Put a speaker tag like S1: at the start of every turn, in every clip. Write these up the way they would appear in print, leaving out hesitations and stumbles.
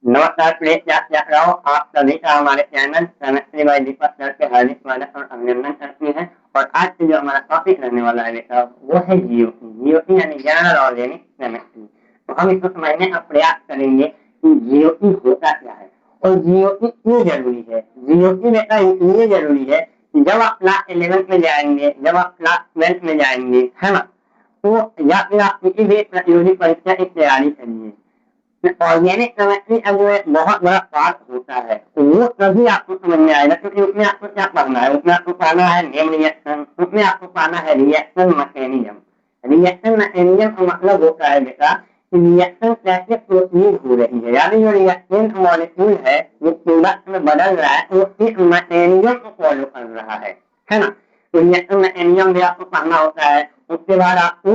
S1: नमस्कार प्रिय छात्रों, आप सभी का हमारे चैनल केमिस्ट्री बाय दीपक सर पे हार्दिक स्वागत और अभिनंदन करते हैं। और आज से जो हमारा टॉपिक रहने वाला है बेटा वो है जीओटी। जीओटी यानी जनरल ऑर्गेनिक केमिस्ट्री। तो हम इसको समझने का प्रयास करेंगे कि जीओटी होता क्या है और जीओटी क्यों जरूरी है। जीओटी बेटा इसलिए जरूरी है कि जब आप क्लास 11 में जाएंगे, जब आप क्लास 12 में जाएंगे, है ना, तो या फिर आप किसी भी प्रतियोगी परीक्षा की तैयारी करिए, ऑर्गेनिक केमिस्ट्री का जो एक बहुत बड़ा पार्ट होता है तो वो तभी आपको समझ में आएगा, क्योंकि उसमें आपको क्या पढ़ना है, उसमें आपको पढ़ना है नेम रिएक्शन, उसमें आपको पढ़ना है रिएक्शन मैकेनिज्म। रिएक्शन मैकेनिज्म का मतलब होता है बेटा कि रिएक्शन कैसे प्रोसीड हो रही है, यानी जो रिएक्शन मॉलिक्यूल है वो प्रोडक्ट में बदल रहा है वो इस मैकेनिज्म को फॉलो कर रहा है ना। तो रिएक्शन मैकेनिज्म भी आपको पढ़ना होता है। उसके बाद आपको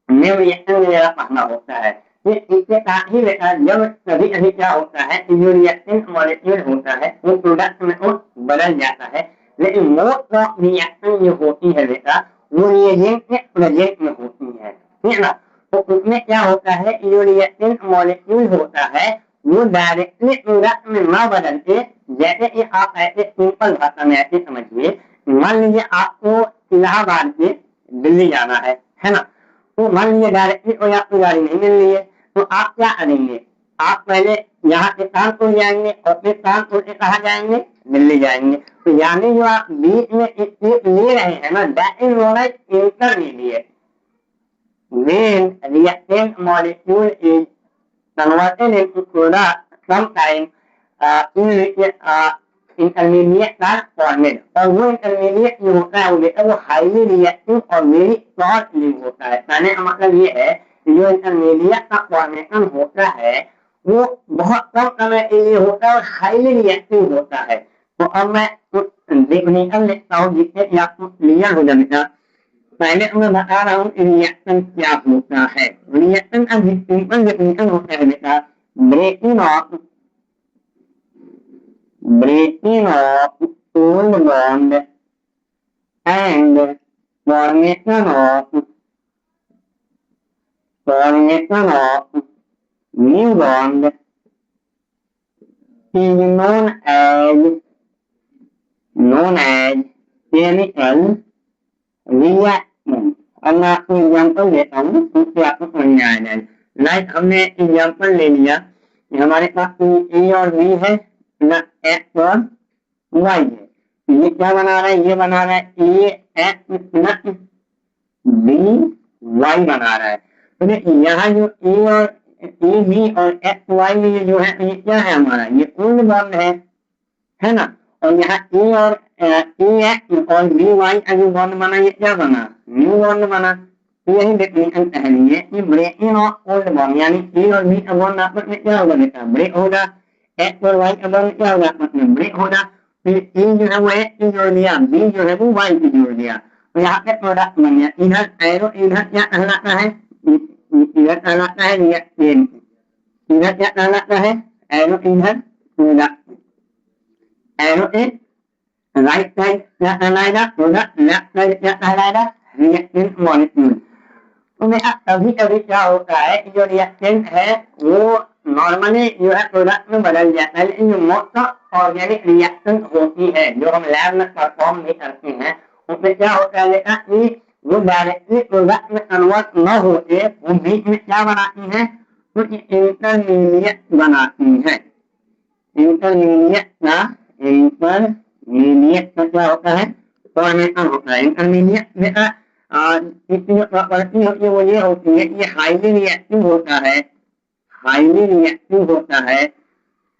S1: नेम रिएक्शन वगैरह पढ़ना होता है। इसके साथ ही बेटा जब कभी कभी क्या होता है कि जो रिएक्शन मॉलिक्यूल होता है वो प्रोडक्ट में वो बदल जाता है, लेकिन मोस्ट ऑफ रिएक्शन जो होती है बेटा वो रिएजेंट के प्रेजेंट में होती है, ठीक ना। तो उसमें क्या होता है कि जो रिएक्शन मॉलिक्यूल होता है वो डायरेक्टली प्रोडक्ट में न बदल के, जैसे कि आप ऐसे सिंपल भाषा में ऐसे समझिए, मान लीजिए आपको इलाहाबाद से दिल्ली जाना है ना। तो मान लीजिए डायरेक्टली कोई आपको गाड़ी नहीं मिल रही है तो आप क्या करेंगे, आप पहले यहाँ से कानपुर जाएंगे और फिर कानपुर से कहाँ जाएंगे, दिल्ली जाएंगे। तो यानी जो आप बीच में स्टेप ले रहे हैं ना, that is known as intermediate. when reactant molecule is converted into product, sometimes intermediate are formed, और वो इंटरमीडिएट जो होता है वो बेटा वो हाईली रिएक्टिव और वेरी शॉर्ट लिव होता है। कहने का मतलब ये है कि जो इंटरमीडिएट का फॉर्मेशन होता है वो बहुत कम समय के लिए होता है और हाईली रिएक्टिव होता है। तो अब मैं कुछ निकल लेता हूँ जिससे कि आपको क्लियर हो जाएगा। पहले मैं बता रहा हूँ रिएक्शन क्या होता है। रिएक्शन का सिंपल डेफिनेशन होता है बेटा breaking of old bond and formation of new bond is known as chemical reaction। अब मैं आपको एग्जाम्पल देता हूँ उससे आपको समझ में आ जाए। लाइक हमने एग्जाम्पल ले लिया कि हमारे पास ए और बी है ना, एक्स और वाई है। ये क्या बना रहा है, ये बना रहा है ए एक्स प्लस बी वाई बना रहा है। तो यहाँ जो ए और ए बी और एक्स वाई में जो है ये क्या है, हमारा ये ओल्ड बॉन्ड है ना। और यहाँ ए और एक्स और बी वाई का जो बॉन्ड बना ये क्या बना, न्यू बॉन्ड बना। तो यही डेफिनेशन पहली है कि ब्रेकिंग ऑफ ओल्ड बॉन्ड, यानी ए और बी का बॉन्ड आपस में क्या होगा बेटा, ब्रेक होगा। एक्स और वाई का बॉन्ड क्या होगा, आपस में ब्रेक होगा। फिर ए जो है वो एक्स की जोड़ दिया, बी जो है वो वाई की जोड़ दिया, तो यहाँ पे प्रोडक्ट बन गया। इधर एरो इधर क्या कहलाता है, इधर कहलाता है रिएक्टेंट, इधर क्या कहलाता है एरो, इधर प्रोडक्ट। एरो ए राइट साइड क्या कहलाएगा प्रोडक्ट, लेफ्ट साइड क्या कहलाएगा रिएक्टेंट मॉलिक्यूल। तो बेटा कभी कभी क्या होता है कि जो रिएक्टेंट है वो नॉर्मली जो है प्रोडक्ट में बदल जाता है, लेकिन जो मोस्ट ऑर्गेनिक रिएक्शन होती है जो हम लैब में परफॉर्म भी करते हैं उसमें क्या होता है बेटा कि वो डायरेक्टली प्रोडक्ट में कन्वर्ट न होते वो बीच में क्या बनाती है, कुछ इंटरमीडिएट बनाती है। इंटरमीडिएट का क्या होता है, फॉर्मेशन होता है। इंटरमीडिएट बेटा इसकी जो प्रॉपर्टी होती है वो ये होती है कि ये हाईली रिएक्टिव होता है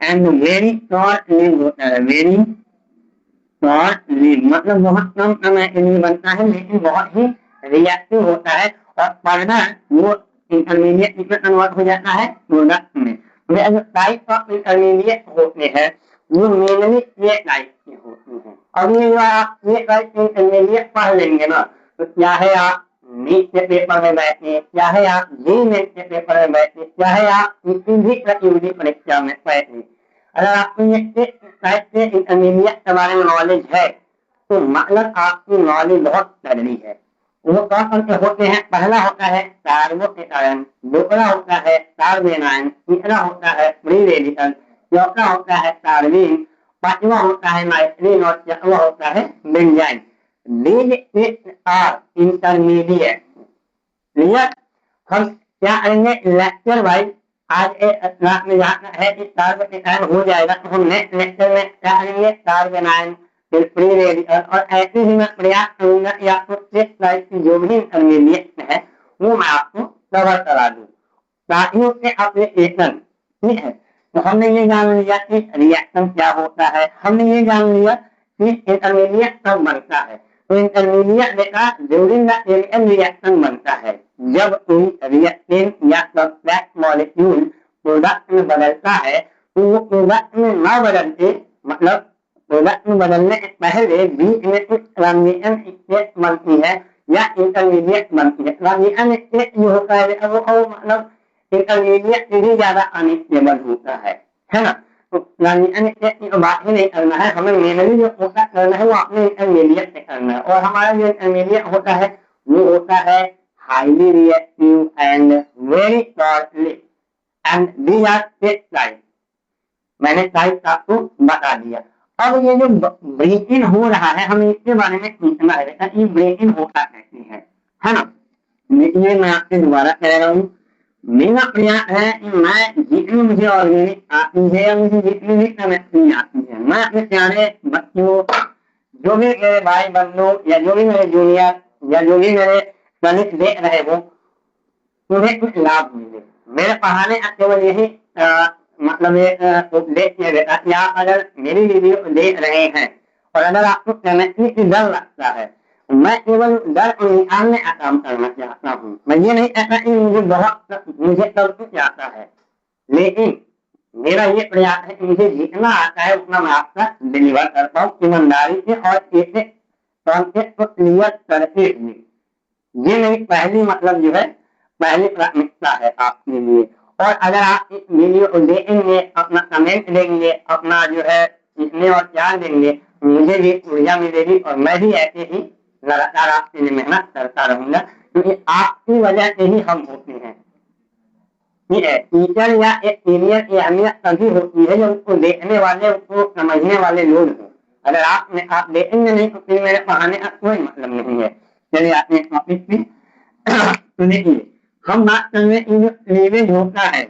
S1: एंड वेरी शॉर्ट लिव होता है। वेरी शॉर्ट लिव मतलब बहुत कम समय के लिए बनता है लेकिन बहुत ही रिएक्टिव होता है और पढ़ना वो इंटरमीडिएट में कन्वर्ट हो जाता है प्रोडक्ट में। जो टाइप ऑफ इंटरमीडिएट होते हैं वो मेनली ये टाइप की होती है। अब ये जो आप ये टाइप इंटरमीडिएट पढ़ लेंगे ना तो चाहे आप नीट के पेपर में बैठे, चाहे आप जी नेट के पेपर में बैठे, चाहे आप किसी भी प्रतियोगी परीक्षा में बैठे, अगर आपको ये टाइप के इंटरमीडिएट के बारे में नॉलेज है तो मतलब आपकी नॉलेज बहुत तगड़ी है। वो कौन से होते हैं? पहला होता है सार्वभौमिकरण, दूसरा होता है सार्वजनीन, तीसरा होता है प्रीरेडिकल, चौथा होता है सार्वजनीन, पांचवा होता है नाइट्रीन और छठवां होता है benzene. These are intermediate. Clear? हम क्या करेंगे लेक्चर वाइज। आज क्लास में जाना है कि सार्वजनीन हो जाएगा तो हम नेक्स्ट लेक्चर में क्या करेंगे सार्वजनीन फिर प्री रेडिकल और ऐसे ही मैं प्रयास करूंगा कि आपको टेस्ट लाइफ की जो भी इंटरमीडिएट है वो मैं आपको कवर करा दूं साथियों के एप्लीकेशन। ठीक है, तो हमने ये जान लिया कि रिएक्शन क्या होता है, हमने ये जान लिया कि इंटरमीडिएट कब बनता है। तो इंटरमीडिएट बेटा ड्यूरिंग द केमिकल रिएक्शन बनता है जब कोई रिएक्टेंट या सब्सट्रेट मॉलिक्यूल प्रोडक्ट में बदलता है तो वो प्रोडक्ट में ना बदलते मतलब प्रोडक्ट में बदलने से पहले बीच में कुछ ट्रांजिशन स्टेट बनती है या इंटरमीडिएट बनती है। ट्रांजिशन स्टेट जो होता है वो मतलब इंटरमीडिएट से भी ज्यादा अनस्टेबल होता है ना। तो ट्रांजिशन स्टेट की बात ही नहीं करना है, हमें मेनली जो होता करना है वो अपने इंटरमीडिएट से करना है। और हमारा जो इंटरमीडिएट होता है वो होता है highly reactive and very shortly and these are type. मैंने टाइप आपको बता दिया। अब ये जो ब्रेक इन हो रहा है हमें इसके बारे में पूछना है बेटा, ये ब्रेक इन होता कैसे है ना। ये मैं आपसे दोबारा कह रहा हूँ। मेरा प्रयास है कि मैं जितनी मुझे ऑर्गेनिक आती है या मुझे जितनी भी केमिस्ट्री आती है मैं अपने प्यारे बच्चों जो भी मेरे भाई बंधु या जो भी मेरे जूनियर या जो भी मेरे गणित देख रहे हो तुम्हें कुछ लाभ मिले। मेरे पढ़ाने का केवल यही मतलब एक उपदेश है बेटा कि आप अगर मेरी वीडियो देख रहे हैं और अगर आपको केमिस्ट्री से डर लगता है मैं केवल डर को निकालने का काम करना चाहता हूँ। मैं ये नहीं कहता कि मुझे सब कुछ आता है, लेकिन मेरा ये प्रयास है कि मुझे जितना आता है उतना मैं आपका डिलीवर करता हूँ ईमानदारी से और ऐसे कॉन्सेप्ट को क्लियर करके हुए। ये मेरी पहली मतलब जो है पहली प्राथमिकता है आपके लिए। और अगर आप इस वीडियो को देखेंगे अपना कमेंट देंगे अपना जो है इसमें और प्यार देंगे मुझे भी ऊर्जा मिलेगी और मैं भी ऐसे ही लगातार आपके लिए मेहनत करता रहूंगा क्योंकि आपकी वजह से ही हम होते हैं। ठीक है, टीचर या एक सीनियर की अहमियत तभी होती है जब उसको देखने वाले उसको समझने वाले लोग हों। अगर आप देखेंगे नहीं तो फिर मेरे पढ़ाने का कोई मतलब नहीं है। चलिए आपने टॉपिक पे तो देखिए हम बात कर रहे हैं जो क्लीवेज होता है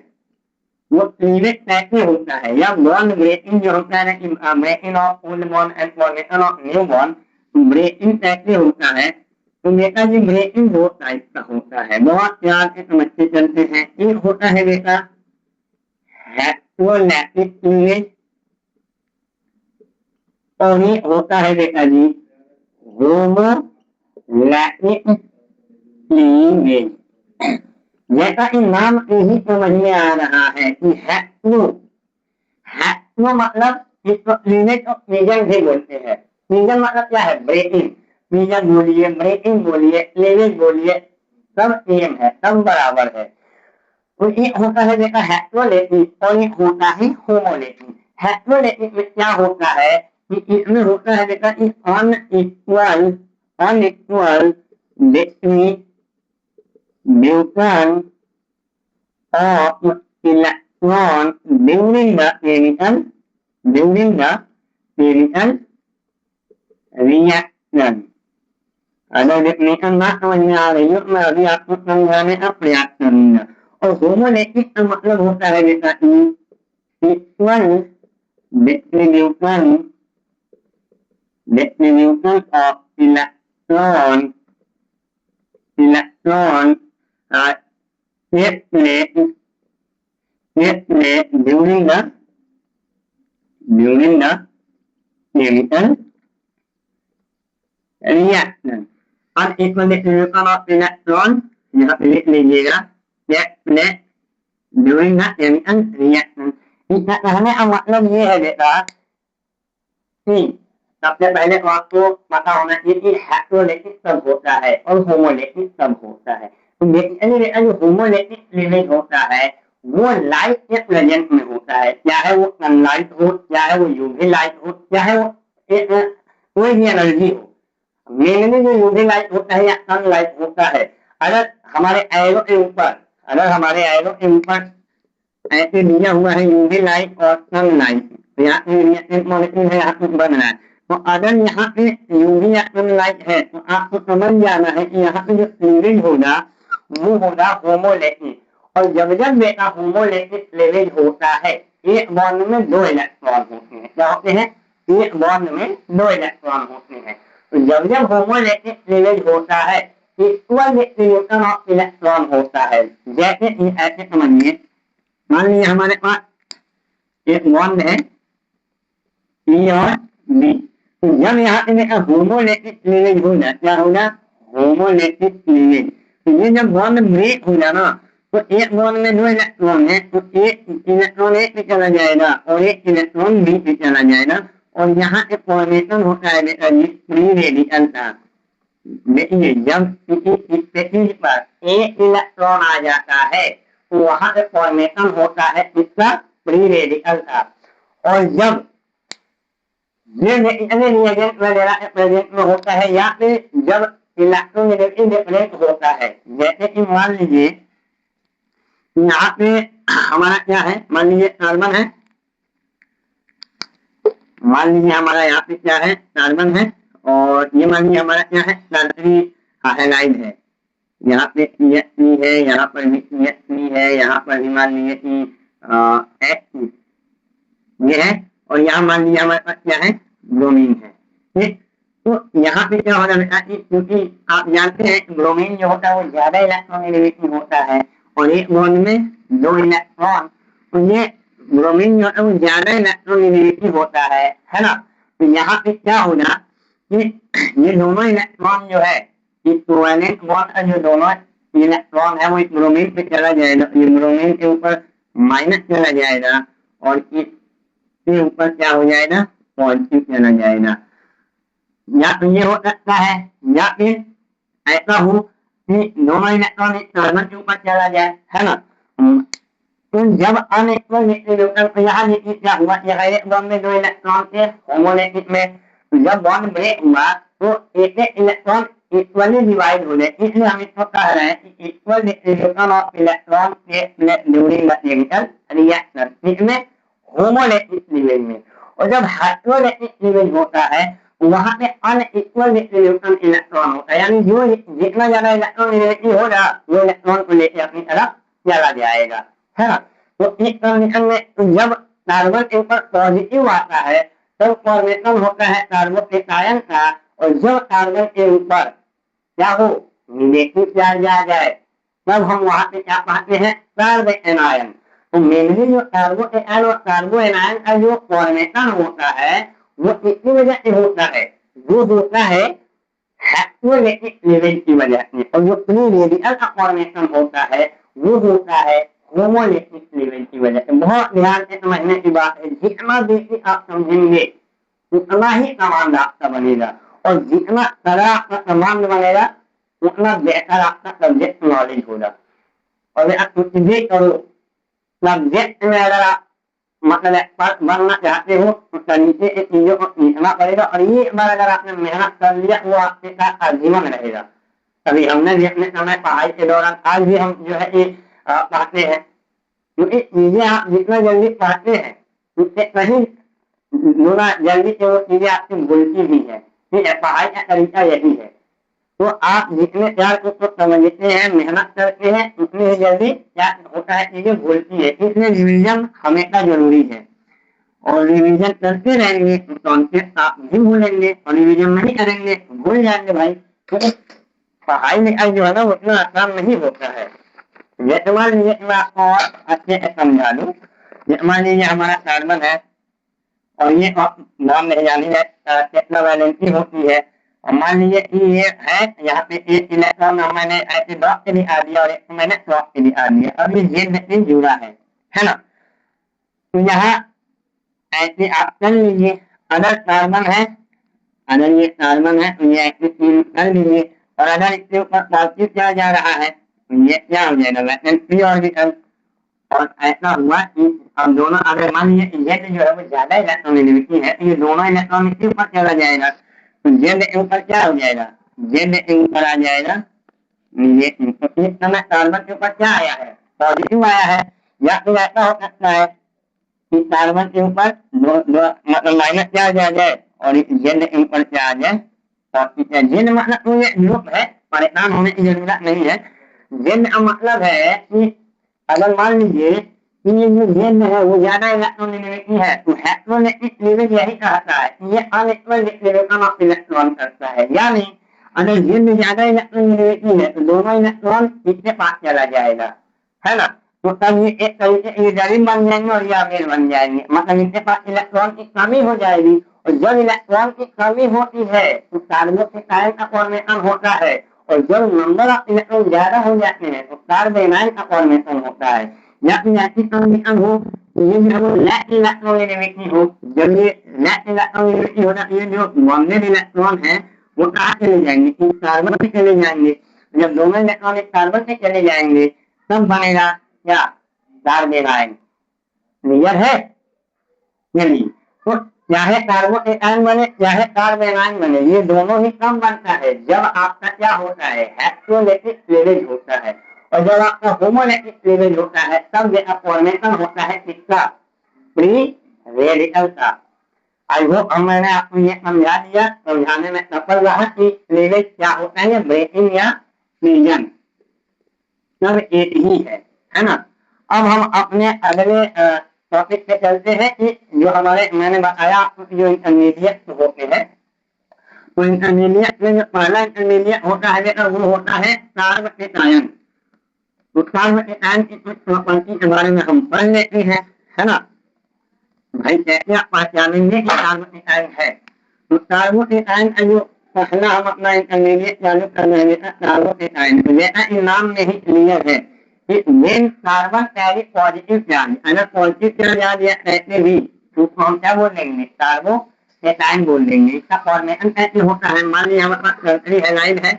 S1: वो क्लीवेज कैसे होता है या बॉन्ड ब्रेकिंग जो होता है ना breaking of old bond and formation of new bond breaking कैसे होता है। तो बेटा जी ब्रेकिंग दो टाइप का होता है, बहुत प्यार से समझते चलते हैं। एक होता है बेटा हेट्रोलैटिक क्लीवेज और ये होता है बेटा जी होमोलैटिक क्लीवेज। जैसा कि नाम से ही समझ में आ रहा है कि हेट्रो मतलब इसको क्लीवेज और फ्यूजन भी बोलते हैं। फ्यूजन मतलब क्या है ब्रेकिंग, फ्यूजन बोलिए ब्रेकिंग बोलिए क्लीवेज बोलिए सब सेम है सब बराबर है। तो एक होता है बेटा हेट्रोलैटिक और एक होता है होमोलैटिक। हेट्रोलैटिक में क्या होता है कि इसमें होता है बेटा कि unequal distribution of electron during the chemical reaction। अगर डेफिनेशन ना समझ में आ रही हो मैं अभी आपको समझाने का प्रयास करूंगा। और होमोलैटिक का मतलब होता है बेटा equal distribution of electron during the chemical reaction। Unequal distribution of electron यहाँ पे लिख लीजिएगा ड्यूरिंग द केमिकल रिएक्शन। इसका कहने का मतलब ये है बेटा कि सबसे पहले तो आपको पता होना चाहिए कि हेट्रोलैटिक कब होता है और होमोलैटिक कब होता है। तो बेसिकली बेटा जो होमोलैटिक क्लीवेज होता है वो लाइट के प्रेजेंट में होता है, चाहे वो सनलाइट हो चाहे वो यूवी लाइट हो चाहे वो कोई भी एनर्जी हो। मेनली जो यूवी लाइट होता है या सनलाइट होता है, अगर हमारे एरो के ऊपर, अगर हमारे एरो के ऊपर ऐसे दिया हुआ है यूवी लाइट और सनलाइट, तो यहाँ पे एक मॉलिक्यूल है, यहाँ पे बन रहा है। तो अगर यहाँ पे यूवी या सनलाइट है तो आपको समझ जाना है कि यहाँ पे जो क्लीवेज होगा वो होगा होमोलैटिक। और जब जब बेटा होमोलैटिक क्लीवेज होता है, एक बॉन्ड में दो इलेक्ट्रॉन होते हैं। क्या होते हैं? एक बॉन्ड में दो इलेक्ट्रॉन होते हैं। तो जब जब होमोलैटिक क्लीवेज होता है, इक्वल डिस्ट्रीब्यूशन ऑफ इलेक्ट्रॉन होता है। जैसे कि ऐसे समझिए, मान लीजिए हमारे पास एक बॉन्ड है ई और बी। तो जब यहाँ पे देखा होमोलैटिक क्लीवेज होगा, क्या होगा? होमोलैटिक क्लीवेज। तो ये जब बॉन्ड ब्रेक हो जाना, तो एक बॉन्ड में दो इलेक्ट्रॉन है, तो एक इलेक्ट्रॉन एक पे चला जाएगा और एक इलेक्ट्रॉन बी पे चला जाएगा। और यहाँ पे फॉर्मेशन होता है बेटा ये फ्री रेडिकल का। देखिए जब किसी स्पेसिस पर एक इलेक्ट्रॉन आ जाता है तो वहां पे फॉर्मेशन होता है इसका फ्री रेडिकल का। और जब ये रिएजेंट वगैरह प्रेजेंट में होता है या फिर जब इलेक्ट्रोनेगेटिव डिफरेंस होता है, जैसे कि मान लीजिए यहाँ पे हमारा क्या है, मान लीजिए कार्बन है, मान लीजिए हमारा यहाँ पे क्या है, कार्बन है। और ये मान लीजिए हमारा क्या है, टर्सरी हैलाइड है। यहाँ पे CH3 है, यहाँ पर भी CH3 है, यहाँ पर भी मान लीजिए कि H2 ये है। और यहाँ मान लीजिए हमारे पास क्या है, ब्रोमीन है। ठीक, तो यहाँ पे क्या होगा बेटा, क्योंकि आप जानते हैं ब्रोमीन जो होता है वो ज्यादा इलेक्ट्रोनेगेटिव होता है और एक बॉन्ड में दो इलेक्ट्रॉन। तो ये ब्रोमीन जो है वो ज्यादा इलेक्ट्रोनेगेटिव होता है ना। तो यहाँ पे क्या होगा कि ये दोनों इलेक्ट्रॉन जो है, इस कोवेलेंट बॉन्ड का जो दोनों इलेक्ट्रॉन है वो इस ब्रोमीन पे चला जाएगा, ये ब्रोमीन के ऊपर माइनस चला जाएगा और इसके ऊपर क्या हो जाएगा, पॉजिटिव चला जाएगा। या तो ये हो सकता है या फिर ऐसा हो कि दोनों इलेक्ट्रॉन कार्बन के ऊपर चला जाए, है ना। तो जब अनइक्वल डिस्ट्रीब्यूशन, तो यहाँ देखिए क्या हुआ, यहाँ एक बॉन्ड में दो इलेक्ट्रॉन थे होमोलैटिक में। तो जब बॉन्ड ब्रेक हुआ तो एक एक इलेक्ट्रॉन इक्वली डिवाइड हो गए, इसलिए हम इसको कह रहे हैं कि equal distribution of electron during the chemical reaction, इसमें होमोलैटिक क्लीवेज में। और जब हेटेरोलैटिक क्लीवेज होता है वहां पे अनइक्वल डिस्ट्रीब्यूशन इलेक्ट्रॉन होता है, यानी जो जितना ज्यादा इलेक्ट्रॉन नेगेटिव होगा वो इलेक्ट्रॉन को लेकर अपनी तरफ चला जाएगा, है ना। तो इस कंडीशन में जब कार्बन के ऊपर पॉजिटिव आता है तब फॉर्मेशन होता है कार्बोकेट आयन का। और जब कार्बन के ऊपर क्या हो, नेगेटिव चार्ज आ जाए, तब हम वहां पे क्या पाते हैं, कार्बन आयन। तो मेनली जो कार्बोकेटायन और कार्बो एनायन का जो फॉर्मेशन होता है वो किसकी वजह से होता है, वो होता है हेटेरोलैटिक क्लीवेज की वजह से। और जो फ्री रेडिकल का फॉर्मेशन होता है वो होता है होमोलैटिक क्लीवेज की वजह से। बहुत ध्यान से समझने की बात है, जितना बेसिक आप समझेंगे उतना ही कमांड आपका बनेगा, और जितना तरह आपका कमांड बनेगा उतना बेहतर आपका सब्जेक्ट नॉलेज होगा। और आप कुछ भी करो, सब्जेक्ट में अगर आप मतलब एक्सपर्ट बनना चाहते हो तो तरीके से चीजों को सीखना पड़ेगा। और ये एक बार अगर आपने मेहनत कर लिया वो आपके साथ आजीवन रहेगा। कभी हमने भी अपने समय पढ़ाई के दौरान, आज भी हम जो है ये पढ़ते हैं, क्योंकि चीजें आप जितना जल्दी पढ़ते हैं उससे कहीं गुना जल्दी से वो चीजें आपकी भूलती भी है। ठीक है, पढ़ाई का तरीका यही है। तो आप जितने प्यार को समझते हैं, मेहनत करते हैं, उतनी ही जल्दी क्या होता है, चीजें भूलती है। इसलिए रिवीजन हमेशा जरूरी है। और रिवीजन करते रहेंगे तो कॉन्सेप्ट आप भी भूलेंगे, और रिवीजन नहीं करेंगे तो भूल जाएंगे भाई। तो पढ़ाई लिखाई जो है ना उतना आसान नहीं होता है। जैसे मान लीजिए मैं आपको और अच्छे से समझा दूं, मान लीजिए हमारा कार्बन है और ये नाम नहीं जानी है, कितना वैलेंसी होती है। और मान लीजिए कि ये है, यहाँ पे एक इलेक्ट्रॉन मैंने ऐसे ड्रॉप के लिए आ दिया और एक मैंने ड्रॉप के लिए आ दिया। अब ये जेड से जुड़ा है ना। तो यहाँ ऐसे आप कर लीजिए, अगर कार्बन है, अगर ये कार्बन है तो ये ऐसे कर लीजिए। और अगर इसके ऊपर पॉजिटिव क्या जा रहा है तो ये क्या हो जाएगा, वैलेंसी ऑर्बिटल। और ऐसा हुआ कि हम दोनों, अगर मान लीजिए जेड जो है वो ज्यादा इलेक्ट्रॉन नेगेटिव है तो ये दोनों इलेक्ट्रॉन इसके ऊपर चला जाएगा। तो जेड ऊपर क्या हो जाएगा, जेड ऊपर आ जाएगा, ये तो इस समय कार्बन के ऊपर क्या आया है, पॉजिटिव आया है। या फिर ऐसा हो सकता है कि कार्बन के ऊपर दो दो मतलब माइनस चार्ज आ जाए और जेड ऊपर से आ जाए। और जेड मतलब तो ये ग्रुप है, परेशान होने की जरूरत नहीं है। जेड का मतलब है कि अगर मान लीजिए कि ये जो जेड है वो ज्यादा इलेक्ट्रोनेगेटिव है, तो इलेक्ट्रोनेगेटिव लेवल यही कहता है कि ये अनइक्वल लेवल ऑफ इलेक्ट्रॉन करता है। यानी अगर जेड ज्यादा इलेक्ट्रोनेगेटिव है तो दोनों इलेक्ट्रॉन इसके पास चला जाएगा, है ना। तो तब ये एक तरीके से इधर बन जाएंगे और ये अमीर बन जाएंगे, मतलब इनके पास इलेक्ट्रॉन की कमी हो जाएगी। और जब इलेक्ट्रॉन की कमी होती है तो कार्बोकेटायन का फॉर्मेशन होता है, और जब नंबर ऑफ इलेक्ट्रॉन ज्यादा हो जाते हैं तो कार्बोनाइन का फॉर्मेशन होता है। या फिर ऐसी कंडीशन हो ये जो लेस इलेक्ट्रोनेगेटिविटी हो, जब ये लेस इलेक्ट्रोनेगेटिविटी होता है ये जो बॉन्डेड इलेक्ट्रॉन है वो कहाँ चले जाएंगे, इस कार्बन से चले जाएंगे। जब दोनों इलेक्ट्रॉन एक कार्बन से चले जाएंगे तब बनेगा क्या, कार्बेनाइन। क्लियर है, चलिए। तो चाहे कार्बोकेटायन बने चाहे कार्बेनाइन बने, ये दोनों ही कम बनता है जब आपका क्या होता है, हेक्सोलेटिक क्लीवेज होता है। और जब आपका होमोलेटिक क्लीवेज होता है तब यह फॉर्मेशन होता है किसका, फ्री रेडिकल का। आई होप मैंने आपको ये समझा दिया, समझाने में सफल रहा कि क्लीवेज क्या होता है, ब्रेकिंग या फ्यूजन सब एक ही है ना। अब हम अपने अगले टॉपिक पे चलते हैं कि जो हमारे मैंने बताया जो इंटरमीडिएट होते हैं, तो इंटरमीडिएट में जो पहला इंटरमीडिएट होता है वो होता है कार्बोकेटायन। तो कार्बोकेटायन की कुछ प्रॉपर्टी के बारे में हम पढ़ लेते हैं, है ना। भाई कैसे आप पहचानेंगे कि कार्बोकेटायन है, तो कार्बोकेटायन का जो पहला हम अपना इंटरमीडिएट चालू कर रहे हैं कार्बोकेटायन, तो जैसा इन नाम में ही क्लियर है कि main carbon carry positive charge, अगर पॉजिटिव चार्ज आ गया कैसे भी तो हम क्या बोल देंगे, कार्बोकेटायन बोल देंगे। इसका फॉर्मेशन कैसे होता है, मान लीजिए हमारे पास सल्फरी हैलाइड है,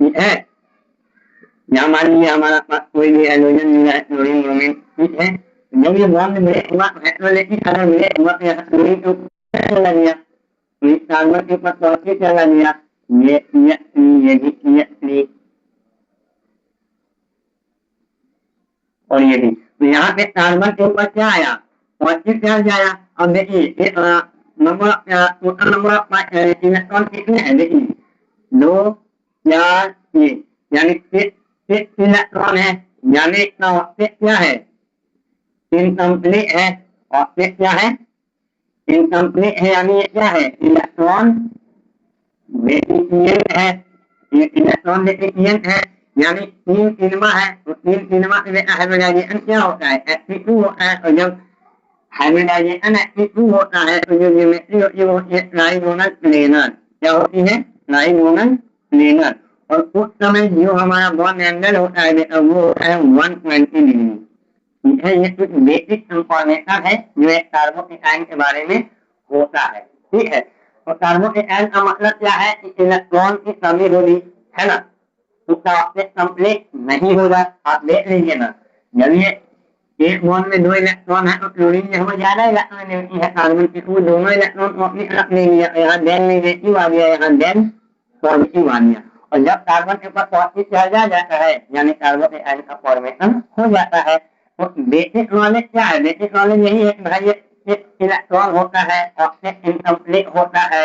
S1: ठीक है, या मान लीजिए हमारा पास कोई भी हाइड्रोजन मिला है, क्लोरीन ब्रोमीन, ठीक है। जब ये बॉन्ड ब्रेक हुआ हाइड्रोलिक अगर ब्रेक हुआ तो यहाँ क्लोरीन के ऊपर चला गया, कार्बन के ऊपर पॉजिटिव चला गया, ये भी और ये भी, तो यहाँ पे कार्बन के ऊपर क्या आया, पॉजिटिव चार्ज आया। अब देखिए number total number of electron कितने हैं, देखिए 2 4 6, यानी 6 इलेक्ट्रॉन है, यानी इसका ऑक्टेट क्या है, इनकम्प्लीट है। ऑक्टेट क्या है, इनकम्प्लीट है, यानी ये क्या है, इलेक्ट्रॉन डेफिशिएंट है, ये इलेक्ट्रॉन डेफिशिएंट है, यानी 3 सिग्मा है, तो 3 सिग्मा से हाइब्रिडाइजेशन क्या होता है, sp2 होता है। और जब हाइब्रिडाइजेशन sp2 होता है तो जो ज्योमेट्री होती है वो होती है ट्राइगोनल प्लेनर, क्या होती है, ट्राइगोनल प्लेनर। और उस समय जो हमारा बॉन्ड एंगल होता है वो होता है 120 डिग्री। ठीक है, ये कुछ बेसिक इंफॉर्मेशन है जो एक कार्बोकेटायन के बारे में होता है, ठीक है। तो कार्बोकेटायन का मतलब क्या है कि इलेक्ट्रॉन की कमी होगी, है ना, उसका ऑक्टेट कंप्लीट नहीं होगा। आप देख लीजिए ना, जब ये एक बॉन्ड में 2 इलेक्ट्रॉन है तो क्लोरीन में हमें ज्यादा इलेक्ट्रॉन है कार्बन की, वो दोनों इलेक्ट्रॉन को अपनी तरफ ले लिया, यहाँ देन नेगेटिव आ गया, यहाँ देन पॉजिटिव आ गया। और जब कार्बन के ऊपर पॉजिटिव चार्ज आ जाता है यानी कार्बोकेटायन का फॉर्मेशन हो जाता है। तो बेसिक नॉलेज क्या है, बेसिक नॉलेज यही है कि भाई ये इलेक्ट्रॉन होता है, ऑक्टेट इनकम्प्लीट होता है,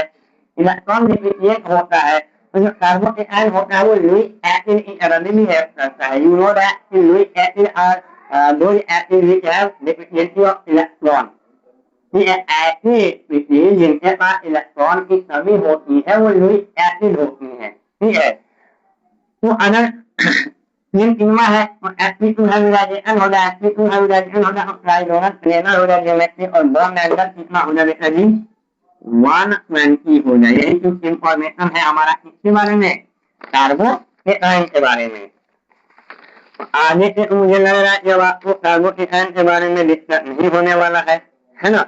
S1: इलेक्ट्रॉन डिफिशिएंट होता है। तो जो कार्बोकेटायन होता है वो लुईस एसिड की तरह भी बिहेव करता है। You know that Lewis acid are those acids which have deficiency of electron, ठीक है, ऐसे स्पीशीज जिनके पास इलेक्ट्रॉन की कमी होती है वो लुईस एसिड होती है, ठीक है। तो अगर 3 सिग्मा है तो sp2 हाइब्रिडाइजेशन होगा, sp2 हाइब्रिडाइजेशन होगा तो ट्राइगोनल प्लेनर होगा ज्योमेट्री, और बॉन्ड एंगल कितना हो जाएगा जी, 120 हो जाए। यही कुछ इंफॉर्मेशन है हमारा किसके बारे में, कार्बोकेटायन के बारे में। आगे से मुझे लग रहा है जब आपको कार्बोकेटायन के बारे में दिक्कत नहीं होने वाला है ना।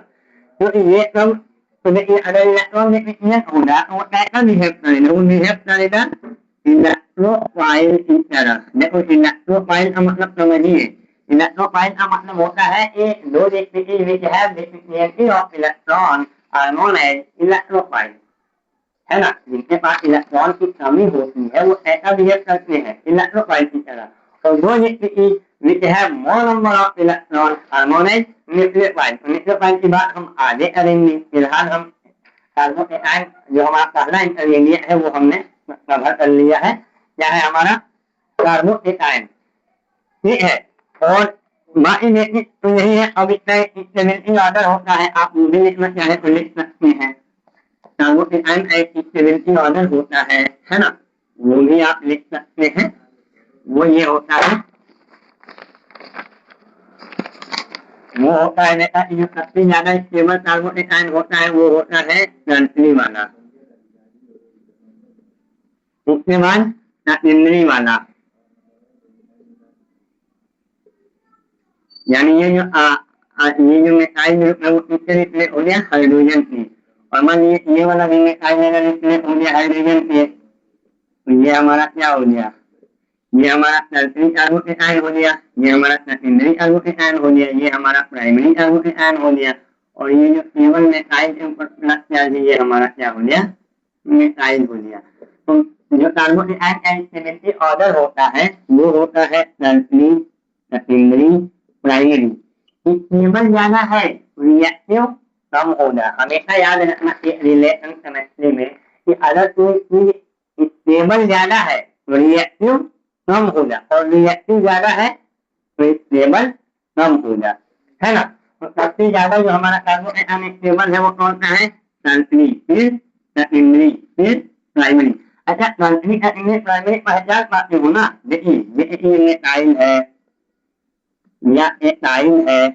S1: तो ये सब तो देखिए अगर इलेक्ट्रॉन डेफिशिएंट होगा तो वो कैसा बिहेव करेगा, वो बिहेव करेगा इलेक्ट्रोफाइल की तरह। देखो इलेक्ट्रोफाइल का मतलब समझिए, इलेक्ट्रोफाइल का मतलब होता है कि दो deficiency of electron harmonise electrophile, है ना, जिनके पास इलेक्ट्रॉन की कमी होती है वो ऐसा बिहेव करते हैं इलेक्ट्रोफाइल की तरह। और दो विच है मोर number of electron harmonise nucleophile. Nucleophile की बात हम आगे करेंगे, फिलहाल हम कार्बोकेटाइन जो हमारा पहला इंटरमीडिएट है वो हमने कवर कर लिया है, क्या है हमारा कार्बोकेटाइन, ठीक है। और बाकी देखिए तो यही है, अब इतना ऑर्डर होता है, आप वो भी लिखना चाहे तो लिख सकते हैं। कार्बोकेटाइन का एक स्टेबिलिटी ऑर्डर होता है ना, वो भी आप लिख सकते हैं। वो ये होता है, वो होता है बेटा जो सबसे ज्यादा स्टेबल कार्बोकेटाइन होता है वो होता है नंत्री वाला, उसके बाद इंद्री वाला, यानी ये जो मिसाइल रिप्लेस हो गया हाइड्रोजन की, और मान ये वाला भी मिसाइल रिप्लेस हो गया हाइड्रोजन के, तो ये हमारा क्या हो गया, ये हमारा टर्शरी कार्बोकेटाइन हो गया, ये हमारा सेकेंडरी कार्बोकेटाइन हो गया, ये हमारा प्राइमरी कार्बोकेटाइन हो गया। और ये जो केवल मिसाइल के ऊपर प्लस चार्ज ये हमारा क्या हो गया, मिसाइल हो गया। तो जो कार्बोकेटाइन का स्टेबिलिटी ऑर्डर होता है वो होता है टर्शरी, सेकेंडरी, प्राइमरी। स्टेबल ज्यादा है, रिएक्टिव कम होगा। हमेशा याद रखना रिलेशन समझने में कि अगर कोई चीज स्टेबल ज्यादा है तो रिएक्टिव कम होगा, और रिएक्टिव ज्यादा है तो स्टेबल कम होगा, है ना। तो सबसे ज्यादा जो हमारा कार्बोकेटाइन स्टेबल है वो कौन सा है, टर्शरी, फिर सेकेंडरी, फिर प्राइमरी। अच्छा, टर्शरी सेकेंडरी प्राइमरी पहचान पाते हो ना, देखिए ये मिसाइल है या एटाइल है,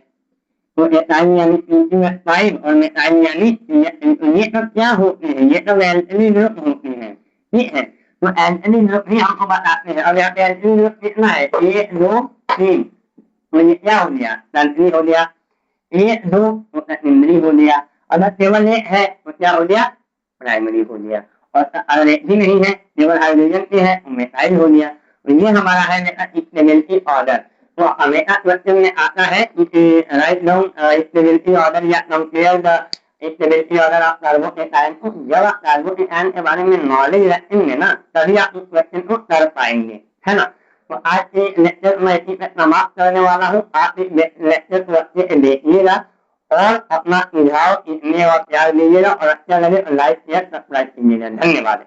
S1: तो एटाइल यानी मिसाइल और मिसाइल यानी ये सब क्या होते हैं, ये सब एल्कली ग्रुप होते हैं, ठीक है। तो एल्कली ग्रुप भी हमको बताते हैं। अब यहाँ पे एल्कली ग्रुप कितना है, 1 2 3, तो ये क्या हो गया, टर्शरी हो गया, 1 2 तो सेकेंडरी हो गया, अगर केवल एक है तो क्या हो गया, प्राइमरी हो गया, और अगर एक भी नहीं है केवल हाइड्रोजन के है तो मिसाइल हो गया। तो ये हमारा है स्टेबिलिटी ऑर्डर। तो हमेशा क्वेश्चन में आता है राइट डाउन स्टेबिलिटी ऑर्डर या compare the stability order of carbocation. जब आप कार्बोकेटाइन के बारे में नॉलेज रखेंगे ना तभी आप उस क्वेश्चन को कर पाएंगे, है ना। तो आज के लेक्चर में इसी पे समाप्त करने वाला हूँ। आप इस लेक्चर को अच्छे से देखिएगा और अपना सुझाव इसमें और प्यार दीजिएगा, और अच्छा लगे तो लाइक शेयर सब्सक्राइब कीजिएगा। धन्यवाद।